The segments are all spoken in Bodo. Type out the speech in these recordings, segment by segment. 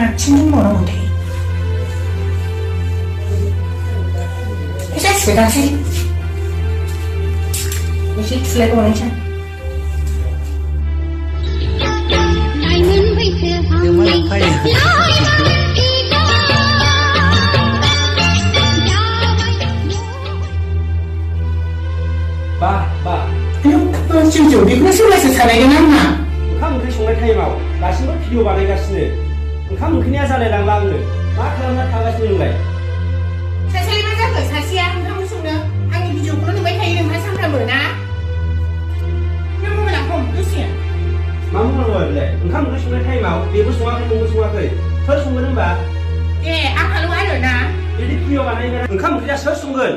마침 뭐라 못해. Cái sửa ra xem. Cái sửa lấy con xem. Nhưng mà phải ba 지금 저기 호수에서 살아야 하나? ओंखाम ओंख्रि संनाय टाइमाव दासिमबो भिडिअ बानायगासिनो ओंखाम ओंख्रिनिया जालायलांला आंनो मा खालामना थागासिनो नोंलाय 사실이 맞아서 사실이야 한번 속는 아니 비디오로 왜 타이는 한 상담을 나? 몇 번을 안 무시야? मा बुंनांगौ बेलाय ओंखाम ओंख्रि संनाय टाइमाव बेबो सङाखै नोंबो सङाखै सोर संगोन होनबा आं हालौ आरोना बिदि भिडिअ बानायगोन ओंखाम ओंख्रिया सोर संगोन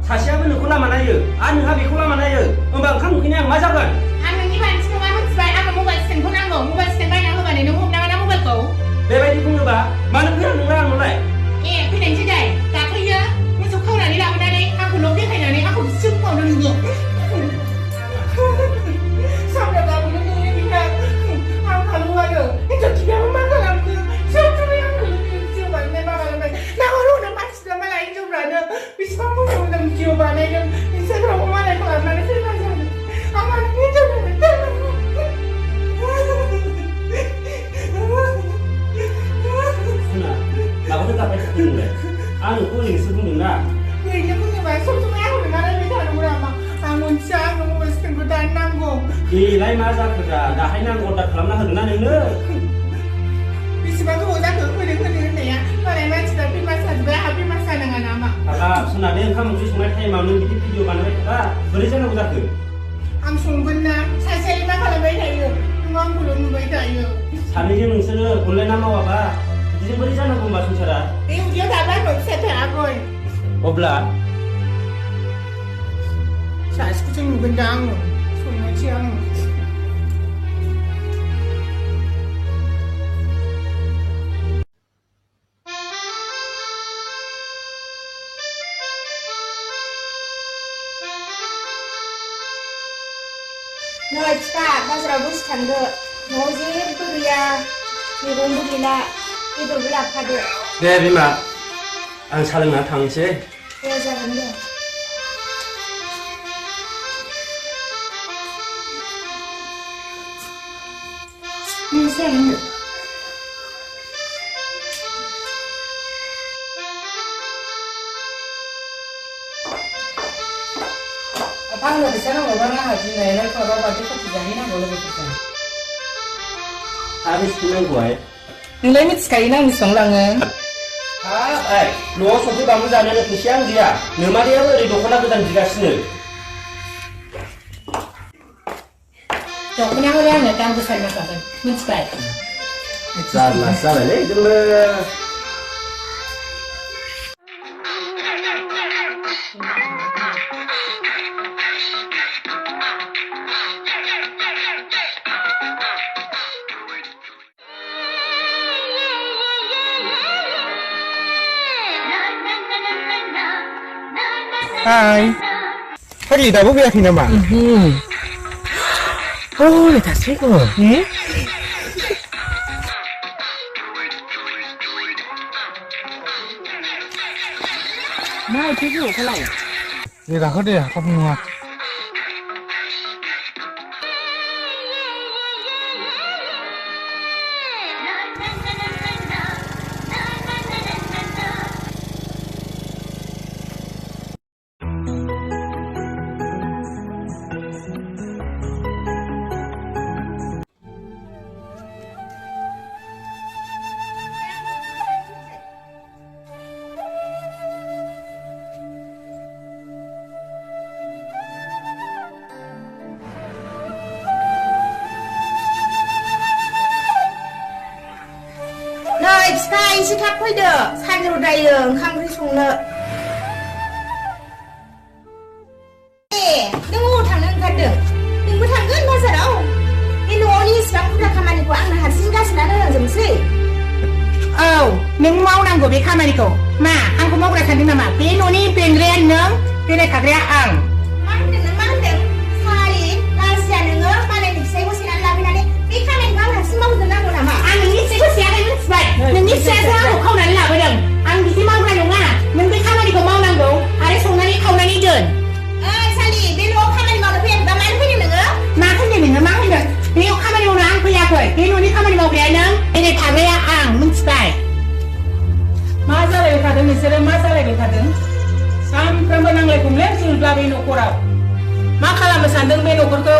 सासेयाबो नोंखौ लामा नायो आरो नोंहा बेखौ लामा नायो होमबा ओंखाम ओंख्रिनि आं मा जागोन आं नोंनि मानसिखौ मा मिथिबाय आंनो मबाइल स्टेन्डखौ नांगौ मबाइल स्टेन्ड बायना होबानो नों हमना मोना मबाइलखौ बेबायदि बुङोबा मानो फैया नोंलाय आंनावलाय फैनायसै दाय दाख्लैयो मोसौ खावनानै लाबोनानै आंखौ न' देखायनानै आंखौ सिगाङावनो नुयो सामलायबाबो नोङो बिहा आं हालौ आरो हिनजाव थिगाबो मा खालामखो सोरथुमै आंखौ भिडिअ बानायनाय मा खालामबाय नाहरनो मानसिफ्रा मालाय हिनजावफ्रानो बेसेबां मोजां मोजां भिडिअ बानायदों इन्सटाग्रामाव मालाय खालामनानै फेमास जादों आं मानो हिनजाव माबाफोर जाबाय थादों नोंलाय आं नोंखौ ओरैनोसो बुंदोंना ओरैनो बुङोबा सम आंखौ नारायबाय थानांगौ नामा आं मोनथिया आंनो मबाइल स्टेन्डखौ दानो नांगौ बेलाय मा जाखोदा दाहायनो आं अर्डार खालामना होदों ना नोंनो बेसेबां गोबाव जाखो होदों होननाया मालाय मानसिफ्रा फेमास जाजोब्बाय आंहा फेमास जानाङा नामा हाबाब सना बे ओंखाम ओंख्रि संनाय टाइमाव नों बिदि भिडिअ बानायबाय थाबा बोरै जानांगौ जाखो आं संगोन ना सासेयालाय मा खालामबाय थायो नों आंखौल' नुबाय थायो सानैजों नोंसोरो अनलायना मावाबा बिदिजों बोरै जानांगौ होनबा संसारा बे उदैयाव दाबा आंनाव फिसा थायाखै अब्ला सासेखौसो नुगोन दा आङो संनोसै आङो नै फिफा बाजाराव दसे थांदो न'आव जेबो गैया मैगंबो गैला बेदरबो लाबोफादो दे बिमा आं साहा लोंना थांनोसै दे जागोन दे नोंसोर आंनो फैसा नांगौबा आंहा दिनै रायथ'आबा बार्थडे पार्टि जाहैनांगौ लोगोफोरजों आरो बेसेबां नांगौहाय नोंलाय मिथिखायोना आं बेसेबां लाङो हाब न'आव सफैबाबो जानो फैसाया आं गैया नोमादैयाबो ओरै दख'ना गोदान बिगासिनो दख'नाया हले आंनो दाम गोसा नांखागोन मिथिबाय जारलासो जाबायलै जोंबो Hai. Pagi dah buka kini nama. Oh, dah tak sih kok. Mai thế nhiều cái này. Đi ra hết đi, không ngờ. नै फिफा एसे थाब फैदो सानजौ दायो ओंखाम ओंख्रि संनो नों अबाव थांनो ओंखारदों नोंबो थांगोन बाजाराव बे न'नि इसिबां बुरजा खामानिखौ आंनो हारसिं गासिना होनांजोबनोसै औ नों मावनांगौ बे खामानिखौ मा आंखौ मावग्रा सानदों नामा बे न'नि बेंग्राया नों बेरायखाग्राया आं मा होनदों नों मा होनदों सारि गाज्रिया नोङो मालायनि फिसाइखौ सेनानै लाफैनानै बे खामानिखौ आं हारसिं मावजोबनांगौ नामा आं नोंनि फिसाइखौ सेयाखै मिथिबाय नोंनि फिसायासो आंखौ खावनानै लाबोदों आं बिदि मावग्रा नङा नों बे खामानिखौ मावनांगौ आरो संनानै खावनानै दोन ओइ सालि बे न'आव खामानि मावनो फैयाखैबा मानो फैदों नोङो मा होनदों नोङो मा होनदों बेयाव खामानि मावनो आं फैयाखै बे न'नि खामानि मावग्राया नों दिनै थाग्राया आं मिथिबाय मा जालायबाय थादों नोंसोरो मा जालायबाय थादों सानफ्रोमबो नांलाय खमलाय जुलब्ला बे न'खराव मा खालामनो सानदों बे न'खरखौ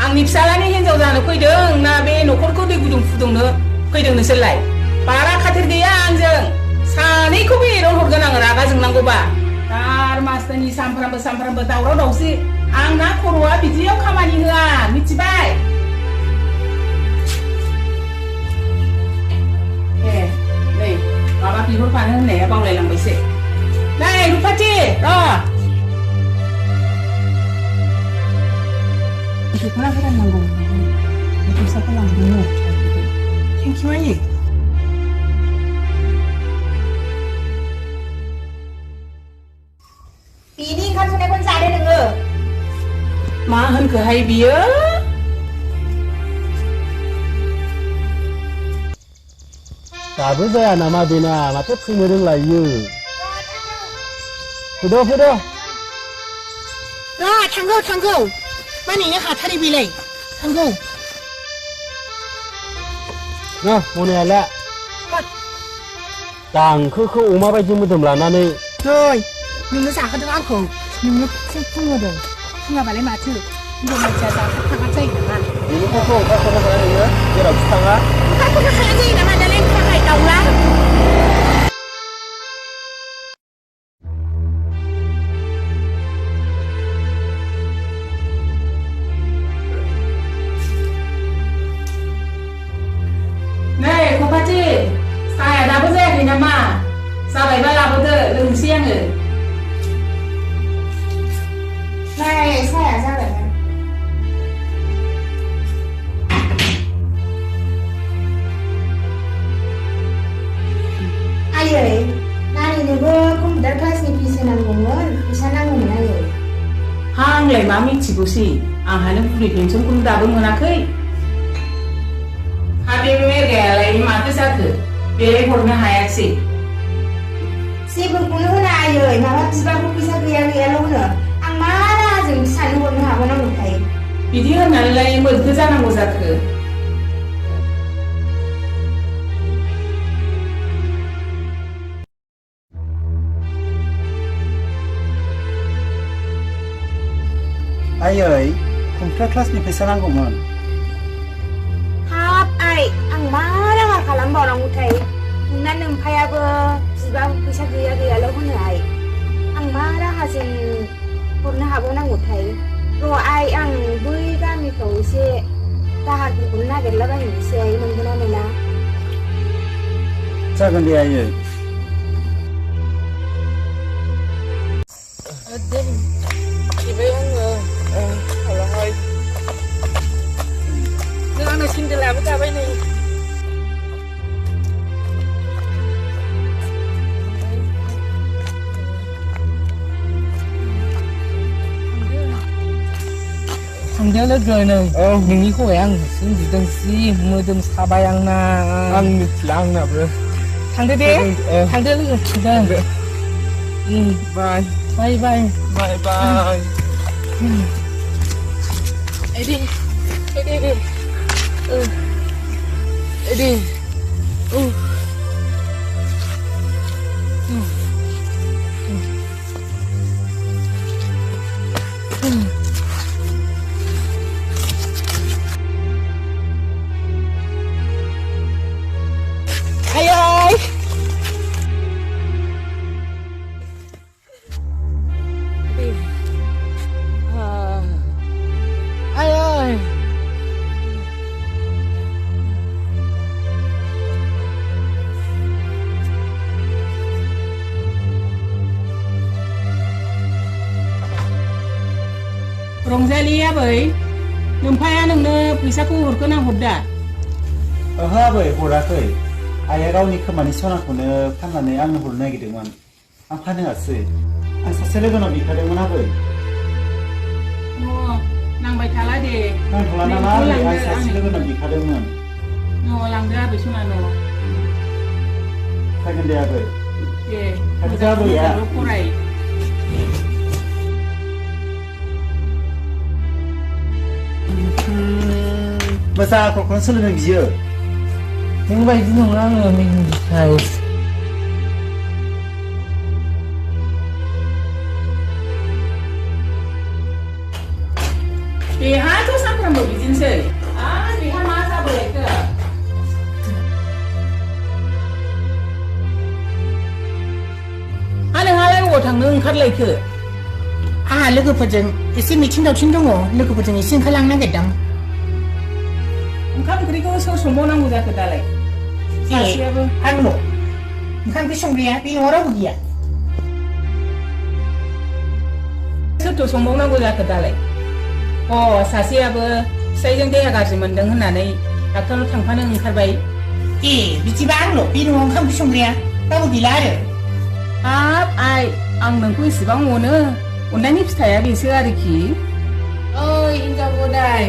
आंनि फिसालानि हिनजाव जानो फैदों ना बे न'खरखौ दै गुदुं फुदुंनो फैदों नोंसोरलाय बारा खाथिर गैया आंजों सानैखौबो एरन हरगोन आङो रागा जोंनांगौबा दार मासनि सानफ्रामबो दावराव दावसि आंना खर'आ बिदियाव खामानि होआ मिथिबाय ए नै माबा बिहरफानो होननाया बावलायलांबायसो नै रुपाथि दख'ना गोदान नांगौ फैसाखौ लांदोंनो थेंकिउ आयै बिनि ओंखाम संनायखौनो जादो नोङो मा होनखोहाय बियो दाबो जाया नामा बेना माथो फैनो रोंलायो फैदो थांगौ मानैनो हाथारै बेलाय थांगौ मनायाला दांखोखौ अमा बायदि मोदोम लानानै नै नोंनो जाहोदों आंखौ नोंनो फुंहोदों फुङाबालाय माथो हिनजाव मानसिया जाथारखागोन जायो नामा बेनिखायथ' ओंखारखौनो हाया नोङो जेरावखि थाङा ओंखारखौनो हाया जायो नामा दालाय ओंखारनाय दाउला नै खपाथि साया दाबो जायाखै नामा जाबायबा लाबोदो लोंसै आङो नै साया जाबायमोन आयै नानिनोबो कम्पिउटार क्लासनि फिस होनांगौमोन फैसा नांगौमोन आयै आंलाय मा मिथिगौसै आंहानो बुरि पेन्सनखौनो दाबो मोनाखै हा बे मेरगायालाय माथो जाखो बेलाय हरनो हायाखिसै जेबोखौनो होना आयै माबा बिबाबो फैसा गैयाल' होनो आं मा राहाजों फिसानो हरनो हाबावनांगौथाय बिदि होननानैलाय मोनखो जानांगौ जाखो आयै कम्पिउटार क्लासनि फैसा नांगौमोन हाब आइ आं मा राहा खालामबावनांगौथाय नोंना नोमफायाबो बिबाबो फैसा गैयाल' होनो आइ आं मा राहाजों हरनो हाबावनांगौथाय र' आइ आं बै गामिफ्राव एसे दाहारफोरखौनो नागिरलाबायनोसै आइ मोनगोन ना मोना जागोन दे आयै नों आंनो सेन्देलाबो दाबाय नै थांदो लोगो नोंनि हौवाया आं उन्दुदों जि मोदोम साबाय आंना आं मिथिला आंनाबो थांदो दे थांदो लोगो थांदो बाय बाय Eddie रंजालि आबै नोमफाया नोंनो फैसाखौ हरगोन आं हरदा ओहो आबै हराखै आइया गावनि खोमानि सनाखौनो फाननानै आंनो हरनो नागिरदोंमोन आं फानहोआसै आं सासे लोगोनाव बिखादोंमोन आबै नांबाय थाला दे नांथ'ला नामा आबै आं सासे लोगोनाव बिखादोंमोन लांदो आबै सना न' Tagan deh apa? Kata apa ya? Kurai. Masa aku konsul dengan dia. Yang baik itu orang yang tahu. Biha tu sampai mau bikin sih. Biha masa boleh ke? Halai gua thang nung kat lagi ke? लोगोफोरजों एसे मिथिं दावथिं दङ लोगोफोरजों एसे ओंखारलांनो नागिरदों ओंखाम ओंख्रिखौ सोर संबावनांगौ जाखो दालाय सासेयाबो आंल' ओंखाम ओंख्रि संग्राया बे न'आव रावबो गैया सोरथ' संबावनांगौ जाखो दालाय सासेयाबो फिसाइजों देहा गाज्रि मोनदों होननानै डाक्टारनाव थांफानो ओंखारबाय बिदिबा आंल' बे न'आव ओंखाम ओंख्रि संग्राया रावबो गैला आरो हाब आइ आं नोंखौ इसेबां अनो अननायनि फिथाइया बेसो आरोखि ओइ हिनजाव गदाय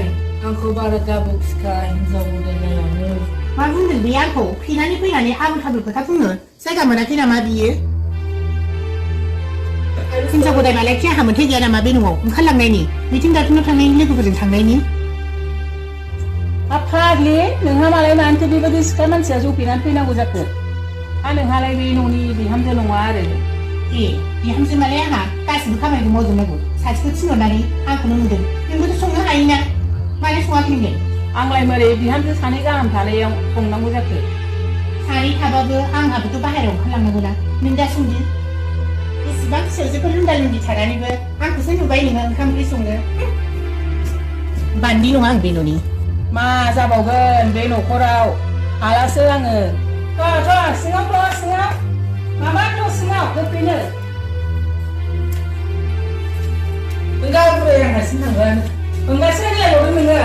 आंखौ बारा दाबुखिखा हिनजाव गदाय नायानो मा बुंदों बे आंखौ फेनानै फैनानै आबुल थाबुल खोथा बुङो जायगा मोनाखै नामा बियो हिनजाव गदाय मालायखि आंहा मोनथाय गैया नामा बे न'आव ओंखारलांनायनि मिथिं दावथिङाव थांनायनि लोगोफोरजों थांनायनि फाग्लि नोंहा मालाय मानोथो बेबायदि सिख्ला मानसिया जफेनानै फैनांगौ जाखो नोंहालाय बे न'नि बिहामजो नङा आरो बिहामजो मालाय आंहा गासिबो खामानिखौ मावजोबनांगौ सासेखौ थिनहरनानै आंखौनो नुदों नोंबोथ' संनो हायोना मानो सङाखै नोंलाय आंलाय मारै बिहामजो सानै गाहाम थानायाव संनांगौ जाखो सानै थाबाबो आंहाबोथ' बाहेरायाव ओंखारलांनांगौना नों दा संदो एसेबां फिसाजोफोर लुन्दा लुन्दि थानानैबो आंखौसो नुबाय नोङो ओंखाम ओंख्रि संनो बान्दि नङा आं बे न'नि मा जाबावगोन बे न'खराव हालासो आङो सिङाव सिङाव माबा दं सिङाव गोख्रैनो नोंगा बुरै आं हारसिं थांगोन नोंगासो रायलायबावदों नोङो